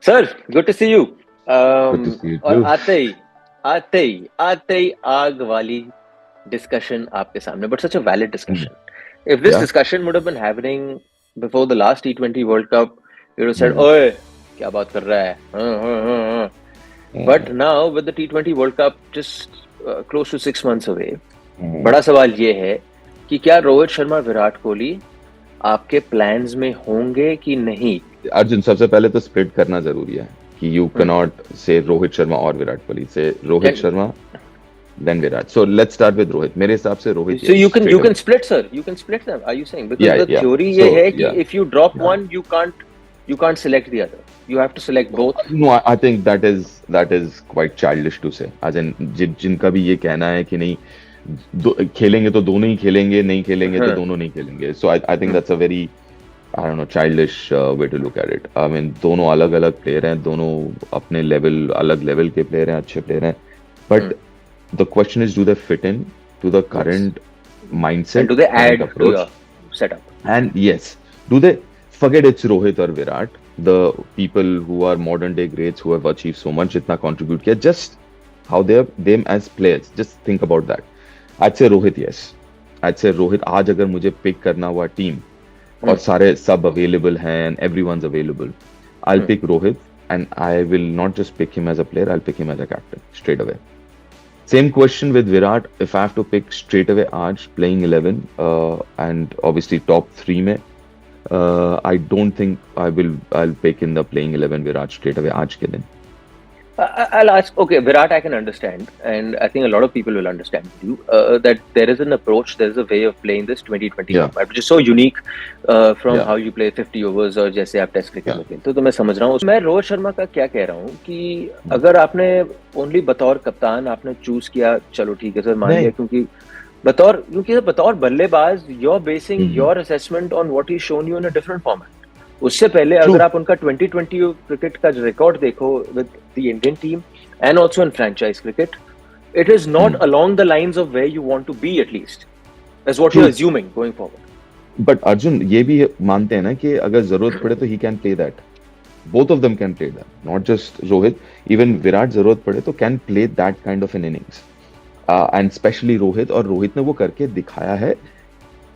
Sir, good to see you. Good to see you और too. आते ही आग वाली डिस्कशन आपके सामने, but such a valid Mm. Discussion. If this Yeah. discussion would have been happening before the last T20 World Cup, you would have said, Mm. "ओए, क्या बात कर रहा है?" हाँ. But Mm. now with the T20 World Cup just close to 6 months away, Mm. बड़ा सवाल ये है कि क्या रोहित शर्मा, विराट कोहली आपके प्लान्स में होंगे कि नहीं? अर्जुन, सबसे पहले तो स्प्लिट करना जरूरी है कि यू कैन नॉट से रोहित शर्मा और विराट कोहली. से Rohit Can, Sharma then Virat. So let's start with Rohit. मेरे हिसाब से Rohit so yes you can straight you away. can split, sir. You can split them. Are you saying? Because या the या theory सो ये है कि या if you drop या one, you can't select the other. You have to select both. No, I think that is quite childish to say. As in जिनका भी ये कहना है कि नहीं, खेलेंगे तो दोनों ही खेलेंगे, नहीं खेलेंगे तो हाँ. दोनों नहीं खेलेंगे. So I think that's a very, I don't know, childish way to look at it. I mean, दोनों अलग अलग प्लेयर हैं, दोनों अपने लेवल, अलग लेवल के प्लेयर हैं, अच्छे प्लेयर हैं. But the question is, do they fit into the Yes. current And mindset, do they current add to approach? your setup? And yes, do they forget it's Rohit or Virat, the people who are modern day greats who have achieved so much, जितना contribute किया, just how they are them as players. Just think about that. I'd say Rohit, yes. I'd say Rohit. आज अगर मुझे pick करना हुआ team और सारे सब अवेलेबल हैं and everyone's available, I'll pick Rohit, and I will not just pick him as a player, I'll pick him as a captain straight away. Same question with Virat. If I have to pick straight away आज playing 11 and obviously top 3 में, I don't think I'll pick in the playing 11 Virat straight away आज के दिन. I'll ask. Okay, Virat, I can understand, and I think a lot of people will understand with you that there is an approach, there is a way of playing this 2020 Yeah. format, which is so unique from Yeah. how you play 50 overs और जैसे आप test cricket Yeah. में खेलते हो. तो मैं समझ रहा हूँ. मैं रोहित शर्मा का क्या कह रहा हूँ कि अगर आपने ओनली बतौर कप्तान आपने चूज किया, चलो ठीक है सर, मान नहीं. लिया, क्योंकि बतौर बल्लेबाज you're basing your assessment on what he's shown you in a different format. उससे पहले True. अगर आप उनका 2020 क्रिकेट का रिकॉर्ड देखो with the Indian team and also in franchise cricket, it is not along the lines of where you want to be, at least is what True. you're assuming going forward. But Arjun ये भी मानते हैं ना कि अगर जरूरत पड़े तो he can play that. Both of them can play that, not just Rohit. Even Virat जरूरत पड़े तो can play that kind of an innings, and specially Rohit. और रोहित ने वो करके दिखाया है.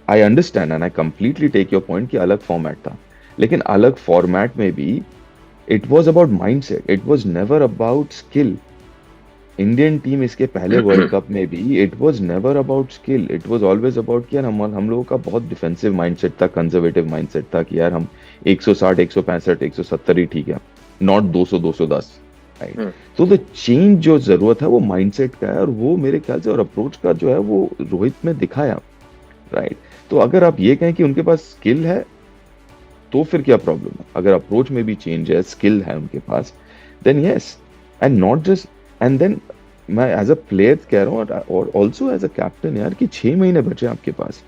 I understand and I completely take your point कि अलग फॉर्मेट था, लेकिन अलग फॉर्मेट में भी it was about mindset, it was never about skill. Indian team इसके पहले वर्ल्ड कप में भी it was never about skill, it was always about कि यार हम लोगों का बहुत डिफेंसिव माइंडसेट था, कंजर्वेटिव माइंडसेट था कि यार हम 160 165 170 ही ठीक है, नॉट 200 210, राइट. तो द चेंज जो जरूरत है वो माइंडसेट का है, और वो मेरे ख्याल से और अप्रोच का जो है वो रोहित में दिखाया, राइट. तो अगर आप ये कहें कि उनके पास स्किल है तो फिर क्या प्रॉब्लम है. अगर अप्रोच में भी चेंज है, स्किल है उनके पास, then yes. And not just, and then मैं एज अ प्लेयर कह रहा हूँ और ऑल्सो एज अ कैप्टन यार, कि 6 महीने बचे आपके पास.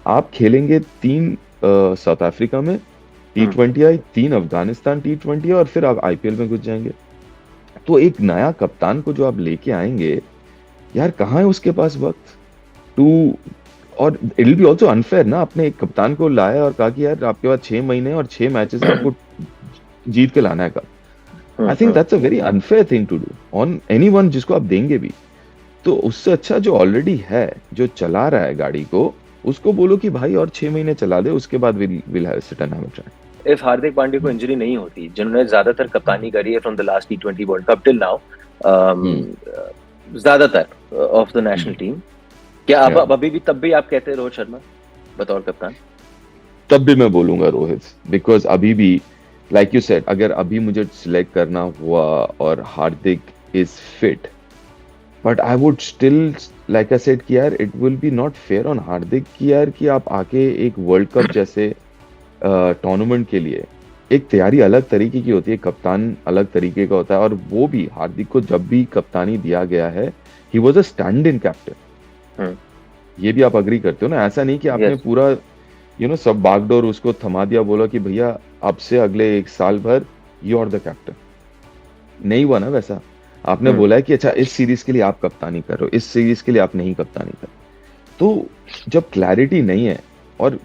आप खेलेंगे 3 साउथ अफ्रीका में T20 आई, 3 अफगानिस्तान T20, और फिर आप IPL में घुस जाएंगे. तो एक नया कप्तान को जो आप लेके आएंगे यार, कहाँ है उसके पास वक्त टू. और it will B also unfair ना, आपने एक कप्तान को लाया और कहा कि यार आपके पास 6 महीने और 6 मैचेस आपको जीत के लाना है कब. I think that's a very unfair thing to do on anyone जिसको आप देंगे भी. तो उससे अच्छा जो ऑलरेडी है, जो चला रहा है गाड़ी को, उसको बोलो कि भाई और 6 महीने चला दे, उसके बाद will have sit and have a chat. If Hardik Pandya को इंजरी नहीं होती, जिन्होंने ज्यादातर कप्तानी करी है from the last T20 world cup till now, ज्यादातर ऑफ द नेशनल टीम, क्या आप अभी भी तब भी आप कहते हैं रोहित शर्मा बतौर कप्तान? तब भी मैं बोलूंगा रोहित, बिकॉज अभी भी लाइक यू सेड, अगर अभी मुझे सिलेक्ट करना हुआ और Hardik is fit, but I would still like I said कि यार it will be not fair on Hardik कि यार कि आप आके एक वर्ल्ड कप जैसे टूर्नामेंट के लिए, एक तैयारी अलग तरीके की होती है, कप्तान अलग तरीके का होता है. और वो भी हार्दिक को जब भी कप्तानी दिया गया है, he was a stand in captain. ये भी आप अग्री करते हो ना? ऐसा नहीं कि आपने पूरा सब बागडोर उसको थमा दिया, बोला कि भैया अब से अगले 1 साल भर यू आर द कैप्टन. नहीं हुआ ना वैसा. आपने बोला है कि अच्छा इस सीरीज के लिए आप कप्तानी कर रहे हो, इस सीरीज के लिए आप नहीं कप्तानी कर. तो जब क्लैरिटी नहीं है और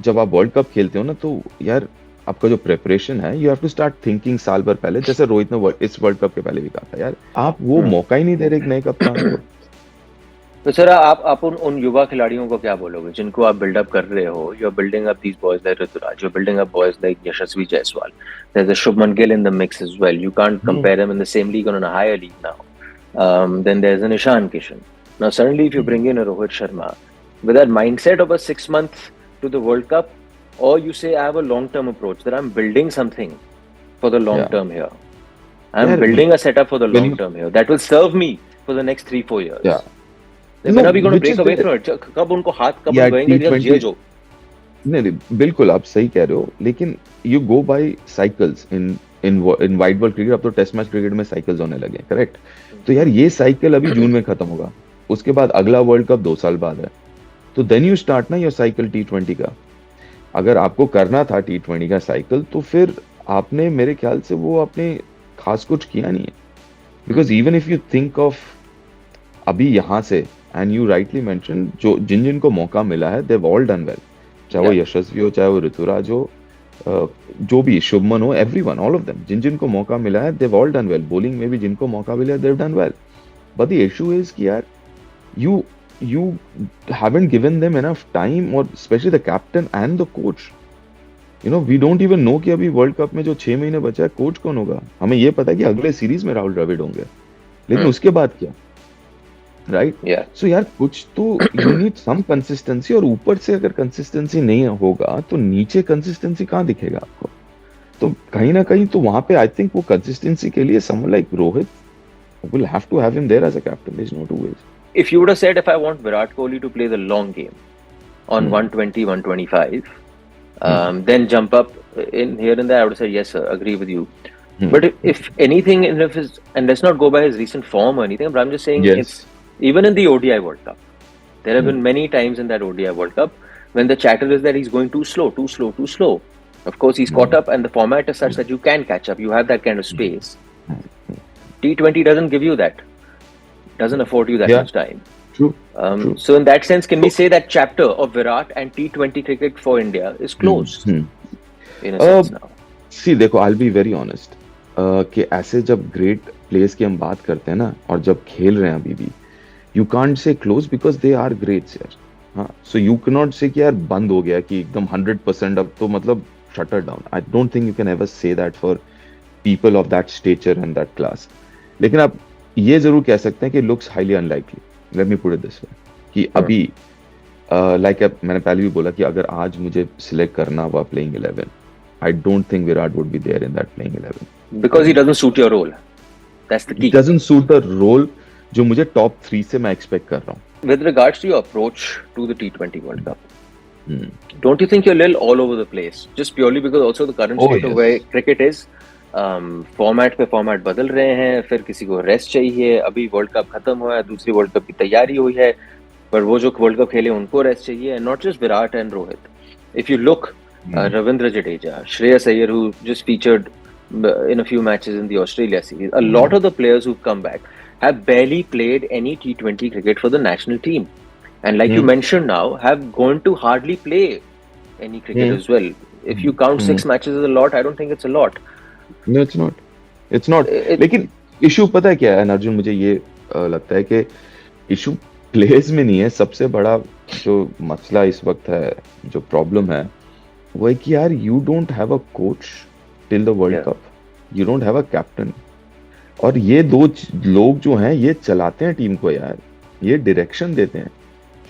जब आप वर्ल्ड कप खेलते हो ना, तो यार आपका जो प्रेपरेशन है, you have to start thinking साल भर पहले, जैसे रोहित ने इस वर्ल्ड कप के पहले भी कहा था यार, आप वो मौका ही नहीं दे रहे एक नए कप्तान को। तो सर आप उन युवा खिलाड़ियों को क्या बोलोगे जिनको आप बिल्डअप कर रहे हो? You are building up these boys like Ruturaj, you are building up boys like Yashasvi Jaiswal, there is a Shubman Gill in the mix as well, you can't compare them in the same league on a higher league now, then there's an Ishan Kishan. Now suddenly if you bring in a Rohit Sharma with that mindset of a 6 month to the World Cup, or you say I have a long term approach that I'm building something for the long term here, I'm building a setup for the long term here that will serve me for the next 3-4 years. When are we going to break away from it? कब उनको हाथ कब लगेंगे जब ये जो नहीं, बिल्कुल आप सही कह रहे हो, लेकिन you go by cycles in white ball cricket. अब तो टेस्ट मैच क्रिकेट में साइकिल्स होने लगे, करेक्ट? तो यार ये साइकिल अभी जून में खत्म होगा, उसके बाद अगला वर्ल्ड कप 2 साल बाद है, तो देन यू स्टार्ट ना योर साइकिल T20 का। अगर आपको करना था T20 का साइकिल, तो फिर आपने मेरे ख्याल से वो आपने खास कुछ किया नहीं है, because even if you think of अभी यहाँ से, एंड यू राइटली मेंशन, जो जिन को मौका मिला है, देव ऑल डन वेल, चाहे वो यशस्वी हो, चाहे वो ऋतुराज हो, जो भी शुभमन हो, एवरीवन, ऑल ऑफ देम, जिन को मौका मिला है, they've all done well. Bowling में भी जिनको मौका मिला है, they've done well, but the issue is कि यार you haven't given them enough time, or especially the captain and the coach. You know, we don't even know कि अभी वर्ल्ड कप में जो 6 महीने बचा है, कोच कौन होगा? हमें ये पता है कि अगले सीरीज में राहुल द्रविड़ होंगे, लेकिन उसके बाद क्या, राइट? सो यार कुछ तो यू नीड सम कंसिस्टेंसी, और ऊपर से अगर कंसिस्टेंसी नहीं होगा तो नीचे कंसिस्टेंसी कहाँ दिखेगा आपको? तो कहीं ना कहीं तो वहां पे आई थिंक वो कंसिस्टेंसी के लिए someone like Rohit will have to have him there as a captain. There's no two ways. If you would have said, if I want Virat Kohli to play the long game on 120, 125, then jump up in here and there, I would have said, yes, sir, agree with you. But if anything, and let's not go by his recent form or anything, but I'm just saying, it's even in the ODI World Cup, there have been many times in that ODI World Cup when the chatter is that he's going too slow, too slow, too slow. Of course, he's caught up, and the format is such that you can catch up. You have that kind of space. T20 doesn't give you that. Doesn't afford you that much time. True. So in that sense, can we say that chapter of Virat and T20 cricket for India is closed in a sense now? See, देखो, I'll be very honest. कि ऐसे जब great players की हम बात करते हैं ना, और जब खेल रहे हैं अभी भी, you can't say close because they are greats यार. हाँ, so you cannot say कि यार बंद हो गया, कि एकदम 100% अब तो मतलब shutter down. I don't think you can ever say that for people of that stature and that class. लेकिन आप ये जरूर कह सकते हैं कि looks highly unlikely, let me put it this way, कि अभी लाइक मैंने पहले भी बोला कि अगर आज मुझे सिलेक्ट करना हुआ playing 11, I don't think Virat would be there in that playing 11, because he doesn't suit your role, that's the key, he doesn't suit the role जो मुझे टॉप 3 से मैं एक्सपेक्ट कर रहा हूं। With regards to your approach to the T20 world cup, don't you think you're a little all over the place, just purely because also the current state of where cricket is, format पे format बदल रहे हैं, फिर किसी को rest चाहिए, अभी world cup खत्म हुआ है, दूसरी वर्ल्ड कप की तैयारी हुई है, पर वो जो वर्ल्ड कप खेले उनको रेस्ट चाहिए, not just Virat and Rohit. If you look, Ravindra Jadeja, Shreyas Iyer, who just featured in a few matches in the Australia series, a lot of the players who've come back have barely played any T20 cricket for the national team, and like you mentioned now, have gone to hardly play any cricket as well. If you count 6 matches as a lot, I don't think it's a lot. No, it's not. It's not. लेकिन issue पता है क्या है अर्जुन? मुझे ये लगता है कि इशू प्लेयर्स में नहीं है. सबसे बड़ा जो मसला इस वक्त है, जो प्रॉब्लम है, वो है कि यार you don't have a coach till the world cup, you don't have a captain, और ये दो लोग जो हैं ये चलाते हैं टीम को यार, ये डायरेक्शन देते हैं.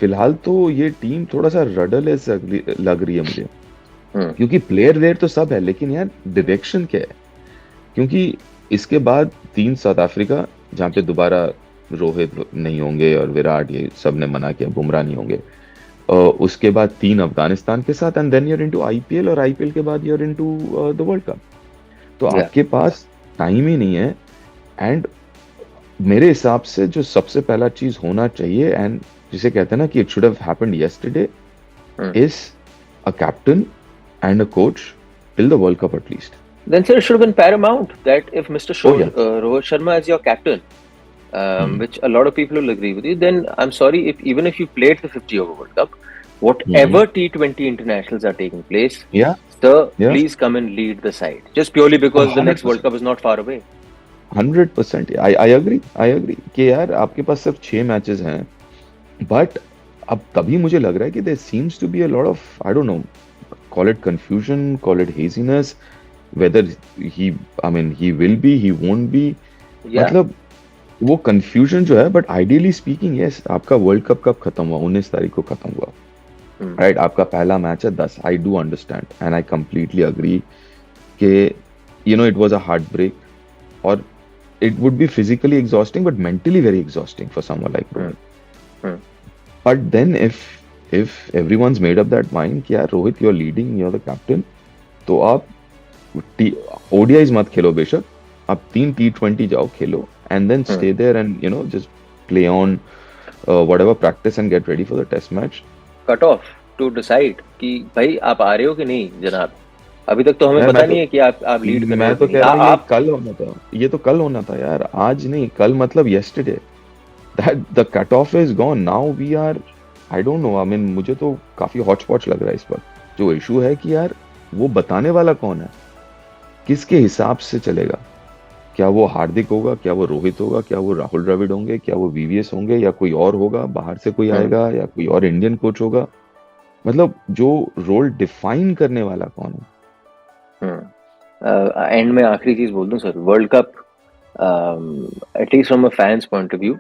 फिलहाल तो ये टीम थोड़ा सा रडरलेस लग रही है मुझे, क्योंकि प्लेयर वेयर तो सब है, लेकिन यार डायरेक्शन क्या है? क्योंकि इसके बाद 3 साउथ अफ्रीका, जहाँ पे दोबारा रोहित नहीं होंगे और विराट, ये सब ने मना किया, बुमराह नहीं होंगे. उसके बाद 3 अफगानिस्तान के साथ, and then you're into IPL, और आईपीएल के बाद you're into the world cup. तो आपके पास टाइम ही नहीं है. एंड मेरे हिसाब से जो सबसे पहला चीज होना चाहिए, एंड जिसे कहते हैं ना कि it should have happened yesterday, is a captain and a coach till the World Cup at least. Then sir, it should have been paramount that if Mr. Rohit Sharma is your captain, which a lot of people will agree with you, then I'm sorry, if even if you played the 50 over World Cup, Whatever T20 internationals are taking place, Yeah, sir, yeah, please come and lead the side. Just purely because the next World 100%. Cup is not far away. 100%. I agree कि यार आपके पास सिर्फ 6 matches हैं, but अब तभी मुझे लग रहा है कि there seems to be a lot of, I don't know, call it confusion, call it haziness, whether he, I mean he will be, he won't be, Yeah. मतलब वो कंफ्यूजन जो है, बट आइडियली स्पीकिंग यस, आपका world cup कब खत्म हुआ? 19 तारीख को खत्म हुआ, राइट? आपका पहला मैच है 10, I do understand and I completely agree कि it was a heartbreak, और it would be physically exhausting but mentally very exhausting for someone like Rohit. Hmm. But then if everyone's made up that mind कि यार Rohit, you're leading, you're the captain, तो आप ODIs मत खेलो बेशक, आप 3 T20 जाओ खेलो, and then stay there and just play on whatever practice and get ready for the test match. Cut off to decide कि भाई आप आ रहे हो कि नहीं जनाब. अभी तक तो हमें यार पता नहीं है कि आप लीड कर रहे मैं हो तो कि कह नहीं. रहा हूँ ये आप कल होना था, ये तो कल होना था यार, आज नहीं, कल मतलब yesterday. That the cutoff is gone. Now we are, I don't know, I mean मुझे तो काफी हॉच पॉच लग रहा है इस पर. जो इशू है कि यार वो बताने वाला कौन है, किसके हिसाब से चलेगा? क्या वो हार्दिक होगा, क्या वो रोहित होगा, क्या वो राहुल द्रविड़ होंगे, क्या वो VVS होंगे, या कोई और होगा, बाहर से कोई आएगा, या कोई और इंडियन कोच होगा? मतलब जो रोल डिफाइन करने वाला कौन है? एंड में आखिरी चीज बोल दूं sir. World cup, at least from a fans point of view,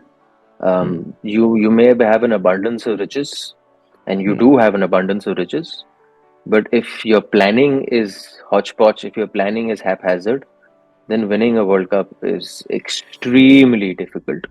you may have an abundance of riches, and you do have an abundance of riches, but if your planning is hodgepodge, if your planning is haphazard, then winning a World Cup is extremely difficult.